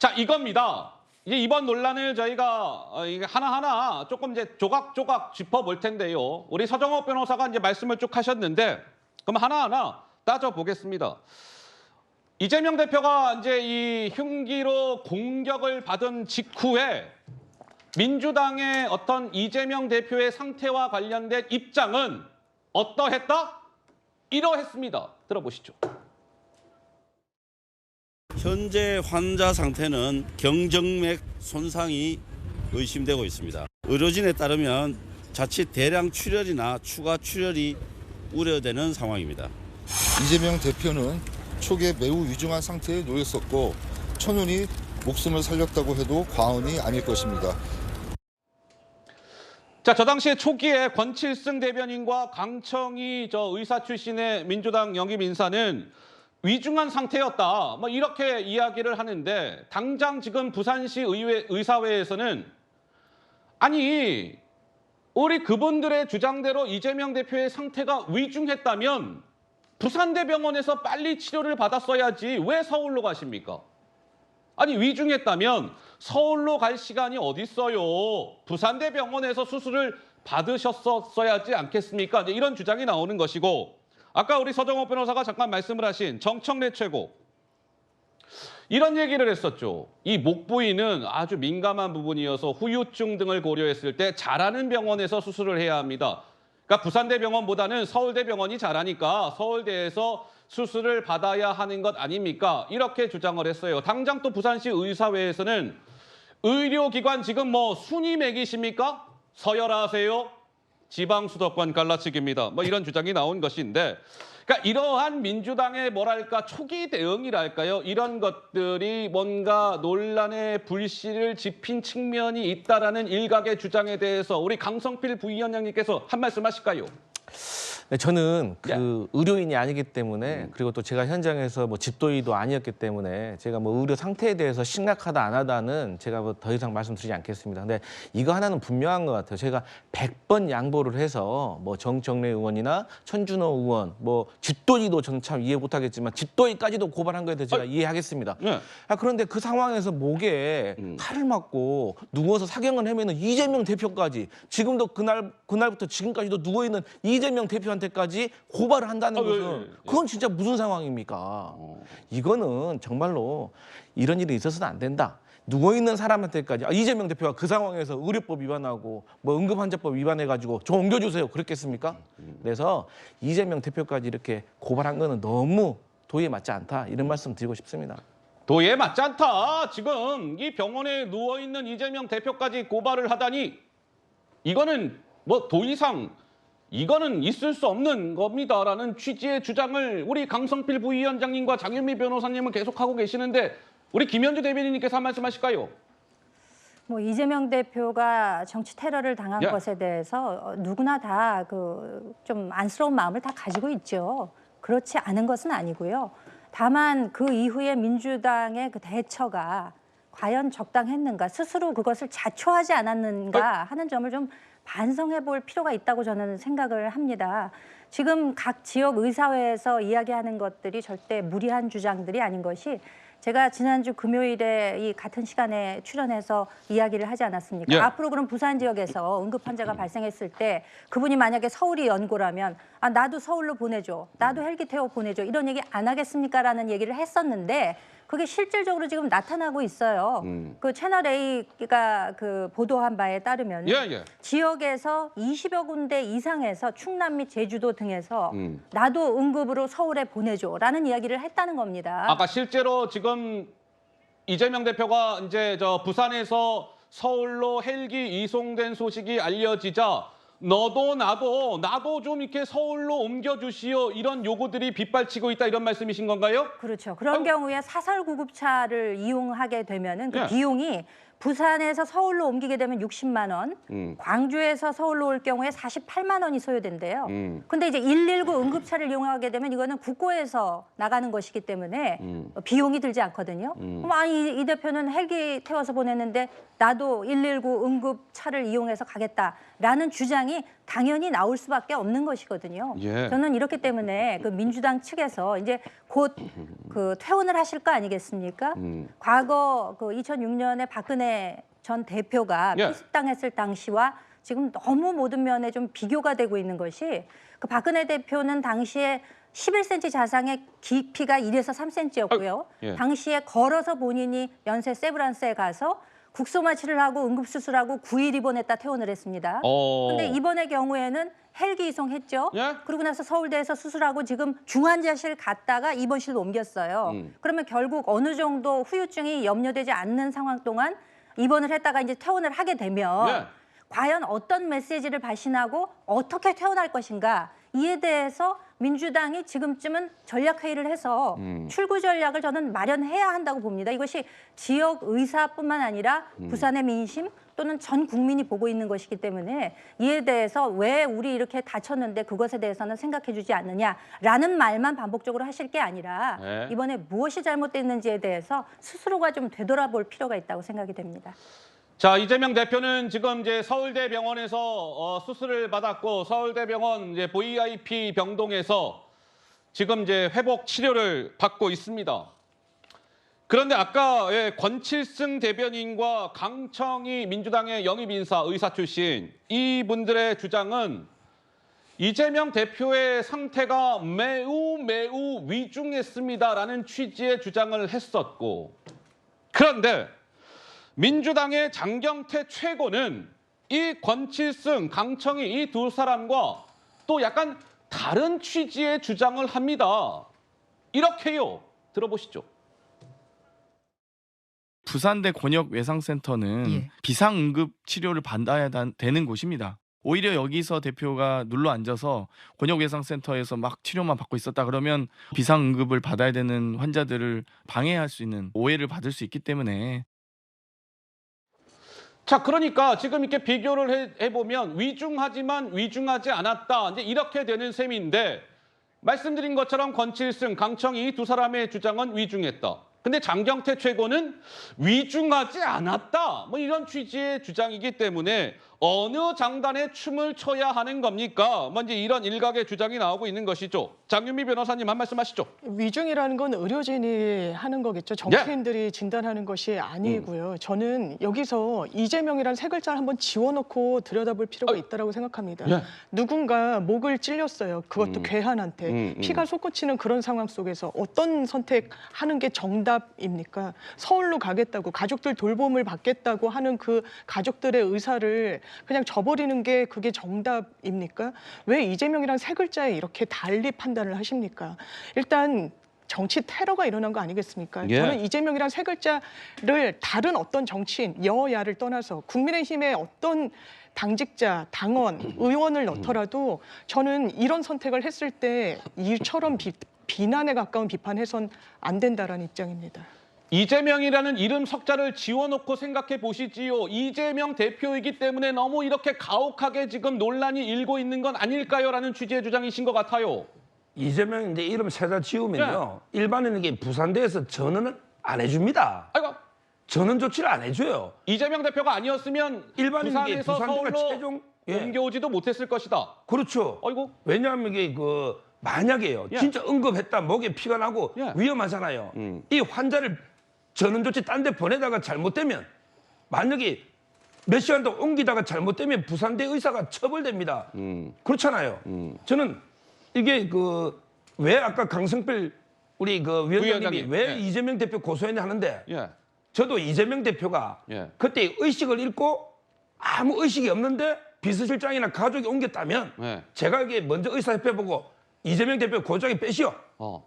자, 이겁니다. 이제 이번 논란을 저희가 이게 하나하나 조금 이제 조각조각 짚어볼 텐데요. 우리 서정호 변호사가 이제 말씀을 쭉 하셨는데, 그럼 하나하나 따져보겠습니다. 이재명 대표가 이제 이 흉기로 공격을 받은 직후에 민주당의 어떤 이재명 대표의 상태와 관련된 입장은 어떠했다? 이러했습니다. 들어보시죠. 현재 환자 상태는 경정맥 손상이 의심되고 있습니다. 의료진에 따르면 자칫 대량 출혈이나 추가 출혈이 우려되는 상황입니다. 이재명 대표는 초기에 매우 위중한 상태에 놓였었고 천운히 목숨을 살렸다고 해도 과언이 아닐 것입니다. 자, 저 당시에 초기에 권칠승 대변인과 강청희 의사 출신의 민주당 영입 인사는 위중한 상태였다, 뭐 이렇게 이야기를 하는데, 당장 지금 부산시 의사회에서는 아니, 우리 그분들의 주장대로 이재명 대표의 상태가 위중했다면 부산대병원에서 빨리 치료를 받았어야지 왜 서울로 가십니까? 아니, 위중했다면 서울로 갈 시간이 어디 있어요? 부산대병원에서 수술을 받으셨었어야지 않겠습니까? 이제 이런 주장이 나오는 것이고, 아까 우리 서정호 변호사가 잠깐 말씀을 하신 정청래 최고, 이런 얘기를 했었죠. 이 목 부위는 아주 민감한 부분이어서 후유증 등을 고려했을 때 잘하는 병원에서 수술을 해야 합니다. 그러니까 부산대병원보다는 서울대병원이 잘하니까 서울대에서 수술을 받아야 하는 것 아닙니까? 이렇게 주장을 했어요. 당장 또 부산시 의사회에서는 의료기관 지금 뭐 순위 매기십니까? 서열하세요. 지방 수도권 갈라치기입니다. 뭐 이런 주장이 나온 것인데, 그러니까 이러한 민주당의 뭐랄까 초기 대응이랄까요? 이런 것들이 뭔가 논란의 불씨를 지핀 측면이 있다라는 일각의 주장에 대해서 우리 강성필 부위원장님께서 한 말씀 하실까요? 네, 저는 그 의료인이 아니기 때문에, 그리고 또 제가 현장에서 뭐 집도의도 아니었기 때문에 제가 뭐 의료 상태에 대해서 심각하다 안 하다는 제가 뭐 더 이상 말씀드리지 않겠습니다. 근데 이거 하나는 분명한 것 같아요. 제가 100번 양보를 해서 뭐 정청래 의원이나 천준호 의원, 뭐 집도의도 저는 참 이해 못하겠지만 집도의까지도 고발한 거에 대해서 제가 이해하겠습니다. 네. 그런데 그 상황에서 목에 칼을 맞고 누워서 사경을 헤매는 이재명 대표까지, 지금도 그날부터 지금까지도 누워 있는 이재명 대표한테까지 고발을 한다는 것은 그건 진짜 무슨 상황입니까? 이거는 정말로 이런 일이 있어서는 안 된다. 누워있는 사람한테까지 이재명 대표가 그 상황에서 의료법 위반하고 뭐 응급환자법 위반해가지고 저 옮겨주세요 그랬겠습니까? 그래서 이재명 대표까지 이렇게 고발한 거는 너무 도의에 맞지 않다, 이런 말씀 드리고 싶습니다. 도에 맞지 않다. 지금 이 병원에 누워있는 이재명 대표까지 고발을 하다니, 이거는 뭐 도의상 이거는 있을 수 없는 겁니다라는 취지의 주장을 우리 강성필 부위원장님과 장윤미 변호사님은 계속하고 계시는데, 우리 김현주 대변인님께서 한 말씀 하실까요? 뭐 이재명 대표가 정치 테러를 당한 것에 대해서 누구나 다 그 좀 안쓰러운 마음을 다 가지고 있죠. 그렇지 않은 것은 아니고요. 다만 그 이후에 민주당의 그 대처가 과연 적당했는가, 스스로 그것을 자초하지 않았는가 하는 점을 좀 반성해 볼 필요가 있다고 저는 생각을 합니다. 지금 각 지역 의사회에서 이야기하는 것들이 절대 무리한 주장들이 아닌 것이, 제가 지난주 금요일에 이 같은 시간에 출연해서 이야기를 하지 않았습니까? 예. 앞으로 그럼 부산 지역에서 응급 환자가 발생했을 때 그분이 만약에 서울이 연고라면 나도 서울로 보내줘, 나도 헬기 태워 보내줘, 이런 얘기 안 하겠습니까? 라는 얘기를 했었는데 그게 실질적으로 지금 나타나고 있어요. 그 채널 A가 그 보도한 바에 따르면 지역에서 20여 군데 이상에서 충남 및 제주도 등에서 나도 응급으로 서울에 보내줘라는 이야기를 했다는 겁니다. 아까 실제로 지금 이재명 대표가 이제 부산에서 서울로 헬기 이송된 소식이 알려지자 너도 나도 좀 이렇게 서울로 옮겨주시오, 이런 요구들이 빗발치고 있다, 이런 말씀이신 건가요? 그렇죠. 그런 경우에 사설 구급차를 이용하게 되면은 그 비용이 부산에서 서울로 옮기게 되면 60만 원, 광주에서 서울로 올 경우에 48만 원이 소요된대요. 근데 이제 119 응급차를 이용하게 되면 이거는 국고에서 나가는 것이기 때문에 비용이 들지 않거든요. 그럼 이 대표는 헬기 태워서 보냈는데 나도 119 응급차를 이용해서 가겠다라는 주장이 당연히 나올 수밖에 없는 것이거든요. 저는 이렇기 때문에 그 민주당 측에서 이제 곧 그 퇴원을 하실 거 아니겠습니까? 과거 그 2006년에 박근혜 전 대표가 예. 피습당했을 당시와 지금 너무 모든 면에 좀 비교가 되고 있는 것이 그 박근혜 대표는 당시에 11cm 자상의 깊이가 1에서 3cm였고요. 예. 당시에 걸어서 본인이 연세 세브란스에 가서 국소마 치료를 응급수술하고 9일 입원했다 퇴원을 했습니다. 근데 이번의 경우에는 헬기 이송했죠. 예? 그러고 나서 서울대에서 수술하고 지금 중환자실 갔다가 입원실로 옮겼어요. 그러면 결국 어느 정도 후유증이 염려되지 않는 상황 동안 입원을 했다가 이제 퇴원을 하게 되면 예. 과연 어떤 메시지를 발신하고 어떻게 퇴원할 것인가 이에 대해서 민주당이 지금쯤은 전략회의를 해서 출구 전략을 저는 마련해야 한다고 봅니다. 이것이 지역 의사뿐만 아니라 부산의 민심 또는 전 국민이 보고 있는 것이기 때문에 이에 대해서 왜 우리 이렇게 다쳤는데 그것에 대해서는 생각해 주지 않느냐라는 말만 반복적으로 하실 게 아니라 네. 이번에 무엇이 잘못됐는지에 대해서 스스로가 좀 되돌아볼 필요가 있다고 생각이 됩니다. 자, 이재명 대표는 지금 이제 서울대병원에서 수술을 받았고 서울대병원 이제 VIP 병동에서 지금 이제 회복 치료를 받고 있습니다. 그런데 아까 권칠승 대변인과 강청희 민주당의 영입 인사 의사 출신 이분들의 주장은 이재명 대표의 상태가 매우 위중했습니다라는 취지의 주장을 했었고, 그런데 민주당의 장경태 최고는 이 권칠승, 강청희 이 두 사람과 또 약간 다른 취지의 주장을 합니다. 이렇게요. 들어보시죠. 부산대 권역외상센터는 비상응급 치료를 받아야 되는 곳입니다. 오히려 여기서 대표가 눌러 앉아서 권역외상센터에서 막 치료만 받고 있었다 그러면 비상응급을 받아야 되는 환자들을 방해할 수 있는 오해를 받을 수 있기 때문에. 자, 그러니까 지금 이렇게 비교를 해보면 위중하지만 위중하지 않았다. 이제 이렇게 되는 셈인데 말씀드린 것처럼 권칠승, 강청희 두 사람의 주장은 위중했다. 근데 장경태 최고는 위중하지 않았다. 뭐 이런 취지의 주장이기 때문에 어느 장단에 춤을 춰야 하는 겁니까? 먼저 이런 일각의 주장이 나오고 있는 것이죠. 장윤미 변호사님 한 말씀 하시죠. 위중이라는 건 의료진이 하는 거겠죠. 정치인들이 진단하는 것이 아니고요. 저는 여기서 이재명이라는 세 글자를 한번 지워놓고 들여다볼 필요가 있다고 생각합니다. 예. 누군가 목을 찔렸어요. 그것도 괴한한테. 피가 솟구치는 그런 상황 속에서 어떤 선택하는 게 정답입니까? 서울로 가겠다고 가족들 돌봄을 받겠다고 하는 그 가족들의 의사를 그냥 저버리는 게 그게 정답입니까? 왜 이재명이란 세 글자에 이렇게 달리 판단을 하십니까? 일단 정치 테러가 일어난 거 아니겠습니까? 예. 저는 이재명이란 세 글자를 다른 어떤 정치인, 여야를 떠나서 국민의힘의 어떤 당직자, 당원, 의원을 넣더라도 저는 이런 선택을 했을 때 이처럼 비난에 가까운 비판해선 안 된다라는 입장입니다. 이재명이라는 이름 석자를 지워놓고 생각해 보시지요. 이재명 대표이기 때문에 너무 이렇게 가혹하게 지금 논란이 일고 있는 건 아닐까요? 라는 취지의 주장이신 것 같아요. 이재명 이제 이름 세자 지우면요. 일반인에게 부산대에서 전원을 안 해줍니다. 아이고, 전원 조치를 안 해줘요. 이재명 대표가 아니었으면 일반인에게 부산에서 부산대가 서울로 최종 옮겨오지도 못했을 것이다. 그렇죠. 아이고. 왜냐하면 이게 만약에요. 예. 진짜 응급했다 목에 피가 나고 예. 위험하잖아요. 이 환자를 전원 조치 딴 데 보내다가 잘못되면 만약에 몇 시간 더 옮기다가 잘못되면 부산대 의사가 처벌됩니다. 그렇잖아요. 저는 이게 왜 아까 강성필 우리 위원장님이 왜 예. 이재명 대표 고소했냐 하는데 예. 저도 이재명 대표가 예. 그때 의식을 잃고 아무 의식이 없는데 비서실장이나 가족이 옮겼다면 예. 제가 이게 먼저 의사협회 보고 이재명 대표 고장에 빼시오.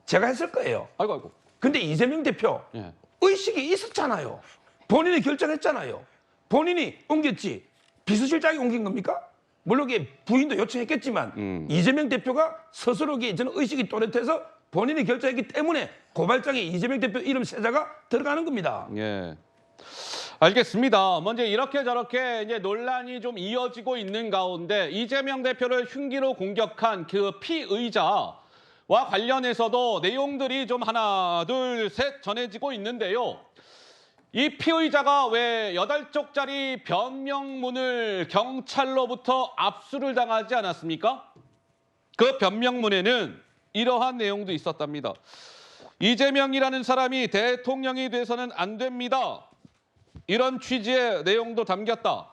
제가 했을 거예요. 아이고. 근데 이재명 대표 예. 의식이 있었잖아요. 본인이 결정했잖아요. 본인이 옮겼지. 비서실장이 옮긴 겁니까? 물론 이게 부인도 요청했겠지만 이재명 대표가 스스로 저는 의식이 또렷해서 본인이 결정했기 때문에 고발장에 이재명 대표 이름 세자가 들어가는 겁니다. 예. 알겠습니다. 먼저 이렇게 저렇게 이제 논란이 좀 이어지고 있는 가운데 이재명 대표를 흉기로 공격한 그 피의자와 관련해서도 내용들이 좀 하나, 둘, 셋 전해지고 있는데요. 이 피의자가 왜 8쪽짜리 변명문을 경찰로부터 압수를 당하지 않았습니까? 그 변명문에는 이러한 내용도 있었답니다. 이재명이라는 사람이 대통령이 돼서는 안 됩니다. 이런 취지의 내용도 담겼다.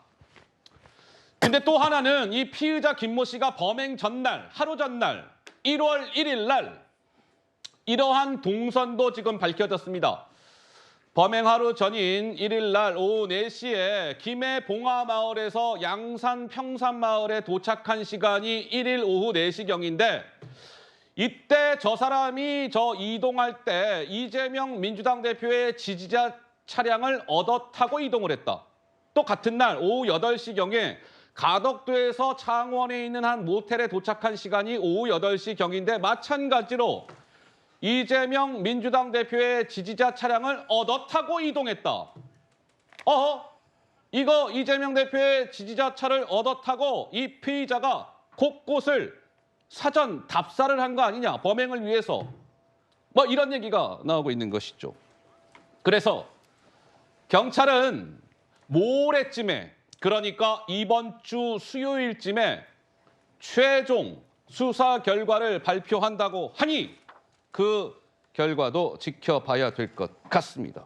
근데 또 하나는 이 피의자 김모 씨가 범행 전날, 하루 전날 1월 1일 날 이러한 동선도 지금 밝혀졌습니다. 범행 하루 전인 1일 날 오후 4시에 김해 봉화마을에서 양산 평산마을에 도착한 시간이 1일 오후 4시경인데 이때 저 사람이 이동할 때 이재명 민주당 대표의 지지자 차량을 얻어 타고 이동을 했다. 또 같은 날 오후 8시경에 가덕도에서 창원에 있는 한 모텔에 도착한 시간이 오후 8시경인데 마찬가지로 이재명 민주당 대표의 지지자 차량을 얻어 타고 이동했다. 이거 이재명 대표의 지지자 차를 얻어 타고 이 피의자가 곳곳을 사전 답사를 한 거 아니냐, 범행을 위해서. 뭐 이런 얘기가 나오고 있는 것이죠. 그래서 경찰은 모레쯤에, 그러니까 이번 주 수요일쯤에 최종 수사 결과를 발표한다고 하니 그 결과도 지켜봐야 될 것 같습니다.